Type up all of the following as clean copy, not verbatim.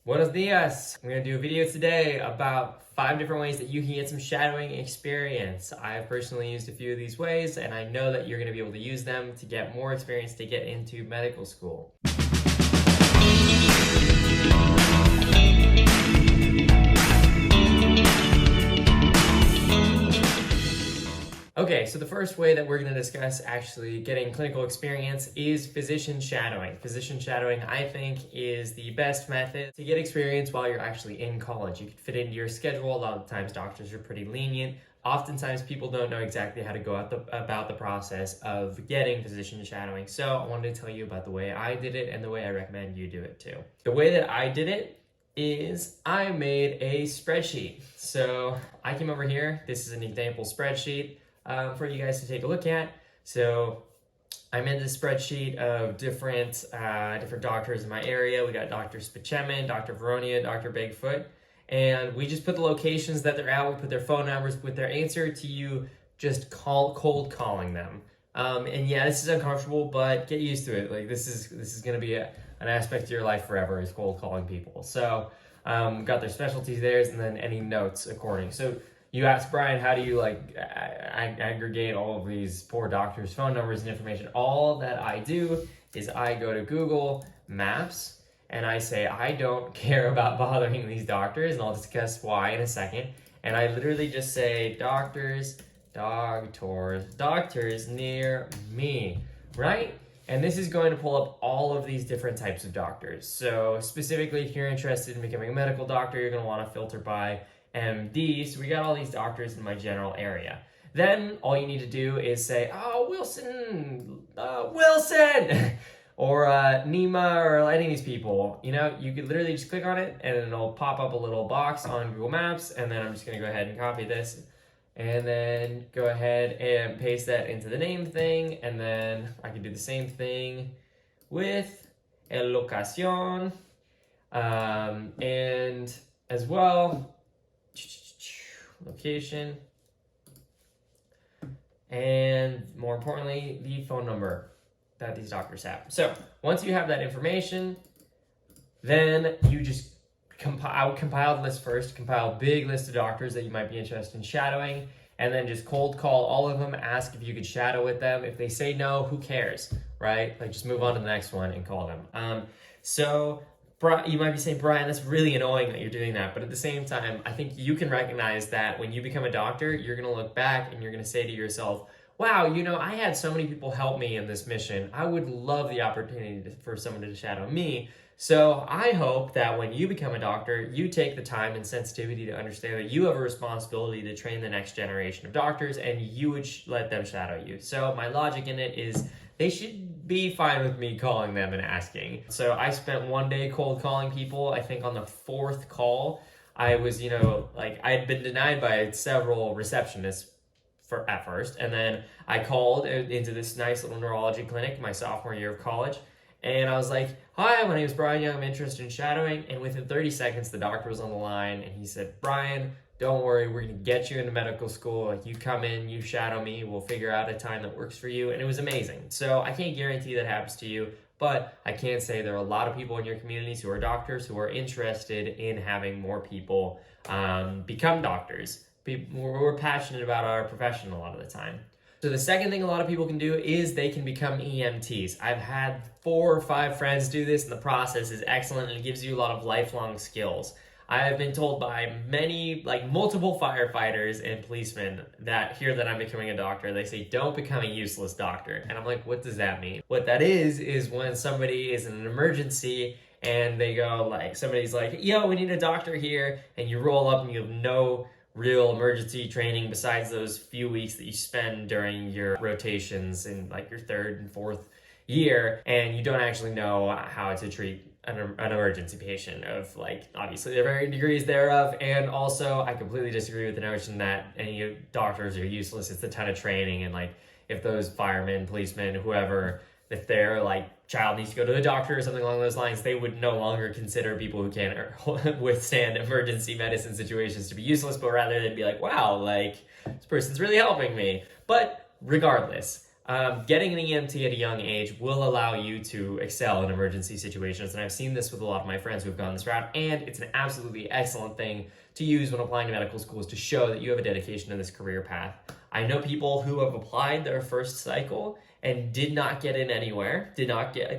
Buenos dias! I'm going to do a video today about 5 different ways that you can get some shadowing experience. I've personally used a few of these ways, and I know that you're going to be able to use them to get more experience to get into medical school. Okay, so the first way that we're going to discuss actually getting clinical experience is physician shadowing. Physician shadowing, I think, is the best method to get experience while you're actually in college. You can fit into your schedule. A lot of times doctors are pretty lenient. Oftentimes people don't know exactly how to go about the process of getting physician shadowing. So I wanted to tell you about the way I did it and the way I recommend you do it too. The way that I did it is I made a spreadsheet. So I came over here. This is an example spreadsheet for you guys to take a look at. So I made this spreadsheet of different doctors in my area. We got Dr. Spichemin, Dr. Veronia, Dr. Bigfoot, and we just put the locations that they're at. We put their phone numbers with their answer to you, just cold calling them. And yeah, this is uncomfortable, but get used to it. Like this is gonna be an aspect of your life forever, is cold calling people. So got their specialties there, and then any notes according. So you asked Brian, how do you aggregate all of these poor doctors' phone numbers and information? All that I do is I go to Google Maps and I say, I don't care about bothering these doctors, and I'll discuss why in a second. And I literally just say, doctors near me, right? And this is going to pull up all of these different types of doctors. So specifically, if you're interested in becoming a medical doctor, you're going to want to filter by MD. So we got all these doctors in my general area. Then all you need to do is say, oh, Wilson, or Nima, or any of these people. You know, you could literally just click on it and it'll pop up a little box on Google Maps. And then I'm just going to go ahead and copy this and then go ahead and paste that into the name thing. And then I can do the same thing with el locación, and as well, location, and more importantly, the phone number that these doctors have. So once you have that information, then you just compile the list first, compile a big list of doctors that you might be interested in shadowing, and then just cold call all of them, ask if you could shadow with them. If they say no, who cares, right? Like, just move on to the next one and call them. So you might be saying, Brian, that's really annoying that you're doing that. But at the same time, I think you can recognize that when you become a doctor, you're going to look back and you're going to say to yourself, wow, you know, I had so many people help me in this mission. I would love the opportunity for someone to shadow me. So I hope that when you become a doctor, you take the time and sensitivity to understand that you have a responsibility to train the next generation of doctors, and you would let them shadow you. So my logic in it is they should be fine with me calling them and asking. So I spent one day cold calling people. I think on the 4th call, I was, I had been denied by several receptionists at first. And then I called into this nice little neurology clinic my sophomore year of college. And I was like, hi, my name is Brian Young. I'm interested in shadowing. And within 30 seconds, the doctor was on the line and he said, Brian, don't worry, we're going to get you into medical school. Like, you come in, you shadow me, we'll figure out a time that works for you. And it was amazing. So I can't guarantee that happens to you, but I can say there are a lot of people in your communities who are doctors who are interested in having more people become doctors. We're passionate about our profession a lot of the time. So the second thing a lot of people can do is they can become EMTs. I've had 4 or 5 friends do this, and the process is excellent, and it gives you a lot of lifelong skills. I have been told by multiple firefighters and policemen that hear that I'm becoming a doctor, they say, don't become a useless doctor. And I'm like, what does that mean? What that is when somebody is in an emergency and they go somebody's like, yo, we need a doctor here. And you roll up and you have no real emergency training besides those few weeks that you spend during your rotations in your 3rd and 4th year. And you don't actually know how to treat an emergency patient of obviously there are varying degrees thereof. And also I completely disagree with the notion that any doctors are useless. It's a ton of training, and if those firemen, policemen, whoever, if their child needs to go to the doctor or something along those lines, they would no longer consider people who can't withstand emergency medicine situations to be useless, but rather they'd be like, wow, this person's really helping me. But regardless, Getting an EMT at a young age will allow you to excel in emergency situations, and I've seen this with a lot of my friends who have gone this route, and it's an absolutely excellent thing to use when applying to medical schools to show that you have a dedication to this career path. I know people who have applied their first cycle and did not get in anywhere,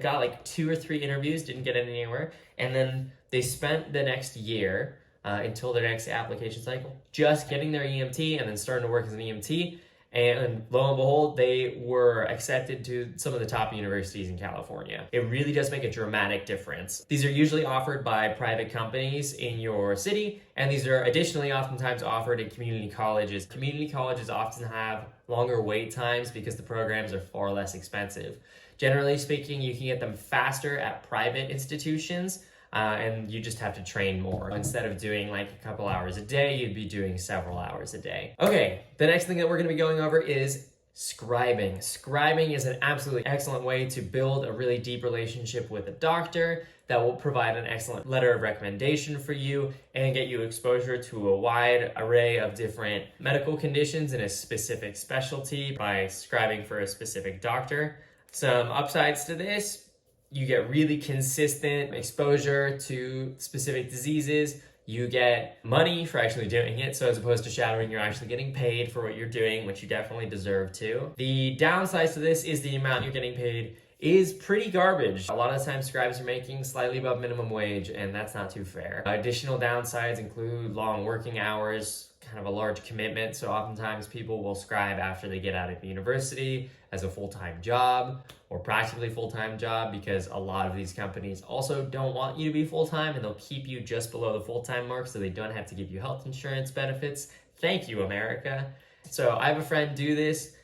got like 2 or 3 interviews, didn't get in anywhere, and then they spent the next year until their next application cycle just getting their EMT and then starting to work as an EMT. And lo and behold, they were accepted to some of the top universities in California. It really does make a dramatic difference. These are usually offered by private companies in your city, and these are additionally oftentimes offered in community colleges. Community colleges often have longer wait times because the programs are far less expensive. Generally speaking, you can get them faster at private institutions, and you just have to train more. Instead of doing like a couple hours a day, you'd be doing several hours a day. Okay, the next thing that we're gonna be going over is scribing. Scribing is an absolutely excellent way to build a really deep relationship with a doctor that will provide an excellent letter of recommendation for you and get you exposure to a wide array of different medical conditions in a specific specialty by scribing for a specific doctor. Some upsides to this: you get really consistent exposure to specific diseases. You get money for actually doing it. So as opposed to shadowing, you're actually getting paid for what you're doing, which you definitely deserve to. The downsides to this is the amount you're getting paid is pretty garbage. A lot of the time scribes are making slightly above minimum wage, and that's not too fair. Additional downsides include long working hours, kind of a large commitment. So oftentimes people will scribe after they get out of university as a full-time job or practically full-time job, because a lot of these companies also don't want you to be full-time, and they'll keep you just below the full-time mark so they don't have to give you health insurance benefits. Thank you, America. So I have a friend do this.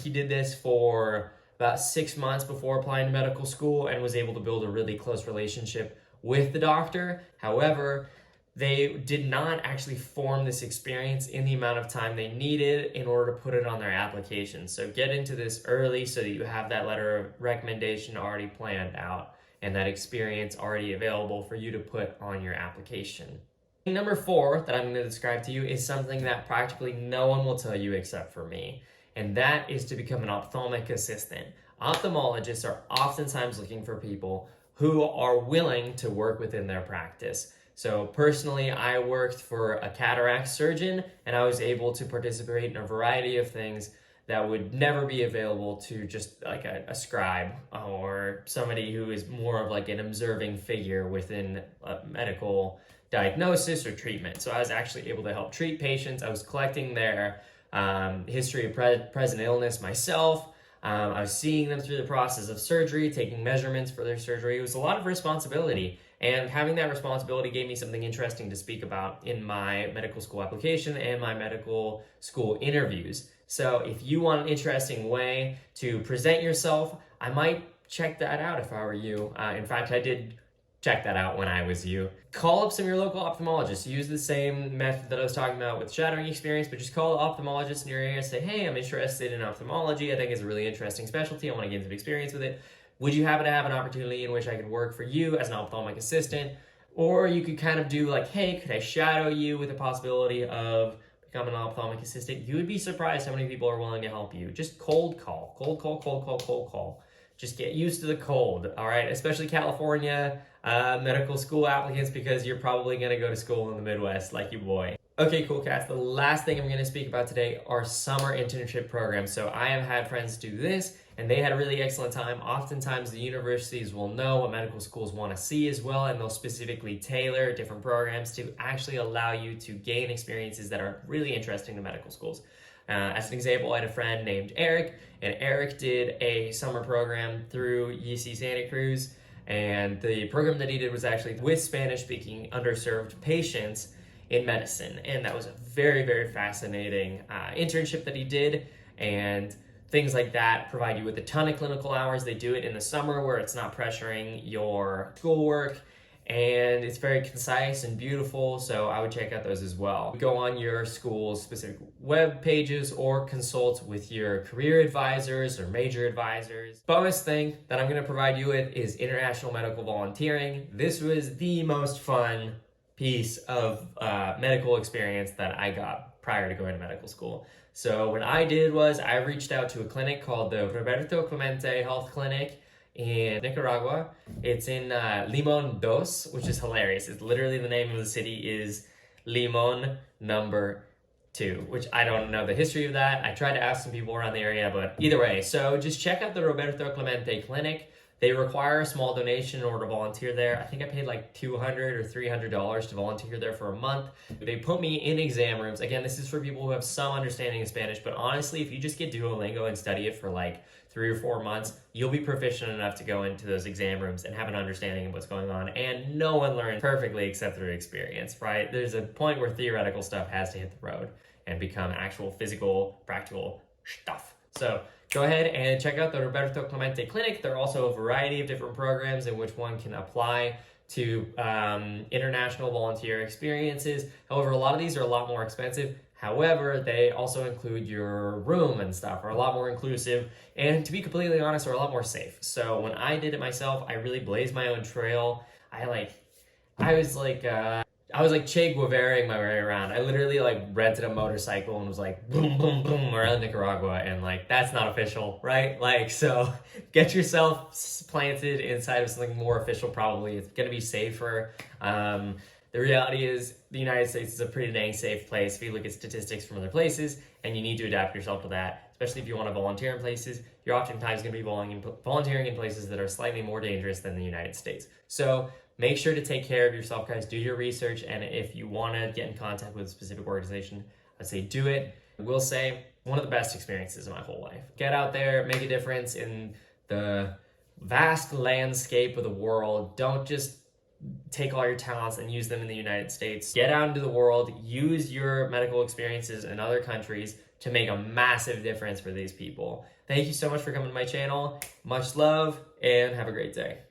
He did this for about 6 months before applying to medical school and was able to build a really close relationship with the doctor. However, they did not actually form this experience in the amount of time they needed in order to put it on their application. So get into this early so that you have that letter of recommendation already planned out and that experience already available for you to put on your application. Number 4 that I'm going to describe to you is something that practically no one will tell you except for me, and that is to become an ophthalmic assistant. Ophthalmologists are oftentimes looking for people who are willing to work within their practice. So personally, I worked for a cataract surgeon, and I was able to participate in a variety of things that would never be available to just like a scribe or somebody who is more of like an observing figure within a medical diagnosis or treatment. So I was actually able to help treat patients. I was collecting their history of present illness myself. I was seeing them through the process of surgery, taking measurements for their surgery. It was a lot of responsibility, and having that responsibility gave me something interesting to speak about in my medical school application and my medical school interviews. So if you want an interesting way to present yourself, I might check that out if I were you. In fact, I did check that out when I was you. Call up some of your local ophthalmologists. Use the same method that I was talking about with shadowing experience, but just call the ophthalmologist in your area and say, hey, I'm interested in ophthalmology. I think it's a really interesting specialty. I want to gain some experience with it. Would you happen to have an opportunity in which I could work for you as an ophthalmic assistant? Or you could kind of do like, hey, could I shadow you with the possibility of becoming an ophthalmic assistant? You would be surprised how many people are willing to help you. Just cold call. Just get used to the cold, all right? Especially California medical school applicants, because you're probably gonna go to school in the Midwest like your boy. Okay, cool cats. The last thing I'm gonna speak about today are summer internship programs. So I have had friends do this, and they had a really excellent time. Oftentimes the universities will know what medical schools wanna see as well, and they'll specifically tailor different programs to actually allow you to gain experiences that are really interesting to medical schools. As an example, I had a friend named Eric, and Eric did a summer program through UC Santa Cruz, and the program that he did was actually with Spanish-speaking underserved patients in medicine, and that was a very, very fascinating internship that he did, and things like that provide you with a ton of clinical hours. They do it in the summer where it's not pressuring your schoolwork, and it's very concise and beautiful, so I would check out those as well. Go on your school's specific web pages or consult with your career advisors or major advisors. Bonus thing that I'm going to provide you with is international medical volunteering. This was the most fun piece of medical experience that I got. prior to going to medical school. So what I did was I reached out to a clinic called the Roberto Clemente Health Clinic in Nicaragua. It's in Limon Dos, which is hilarious. It's literally the name of the city is Limon number 2, which I don't know the history of that. I tried to ask some people around the area, but either way. So just check out the Roberto Clemente Clinic. They require a small donation in order to volunteer there. I think I paid like $200 or $300 to volunteer there for a month. They put me in exam rooms. Again, this is for people who have some understanding of Spanish, but honestly, if you just get Duolingo and study it for like 3 or 4 months, you'll be proficient enough to go into those exam rooms and have an understanding of what's going on. And no one learns perfectly except through experience, right? There's a point where theoretical stuff has to hit the road and become actual physical, practical stuff. So go ahead and check out the Roberto Clemente Clinic. There are also a variety of different programs in which one can apply to international volunteer experiences. However, a lot of these are a lot more expensive. However, they also include your room and stuff, are a lot more inclusive, and to be completely honest, are a lot more safe. So when I did it myself, I really blazed my own trail. I was like Che Guevara-ing my way around. I literally like rented a motorcycle and was like boom, boom, boom around Nicaragua, and like that's not official, right? Like, so get yourself planted inside of something more official. Probably it's gonna be safer. The reality is the United States is a pretty dang safe place if you look at statistics from other places, and you need to adapt yourself to that, especially if you want to volunteer in places. You're oftentimes going to be volunteering in places that are slightly more dangerous than the United States. So make sure to take care of yourself, guys. Do your research, and if you want to get in contact with a specific organization, I'd say do it. I will say, one of the best experiences of my whole life. Get out there, make a difference in the vast landscape of the world. Don't just take all your talents and use them in the United States. Get out into the world, use your medical experiences in other countries to make a massive difference for these people. Thank you so much for coming to my channel. Much love, and have a great day.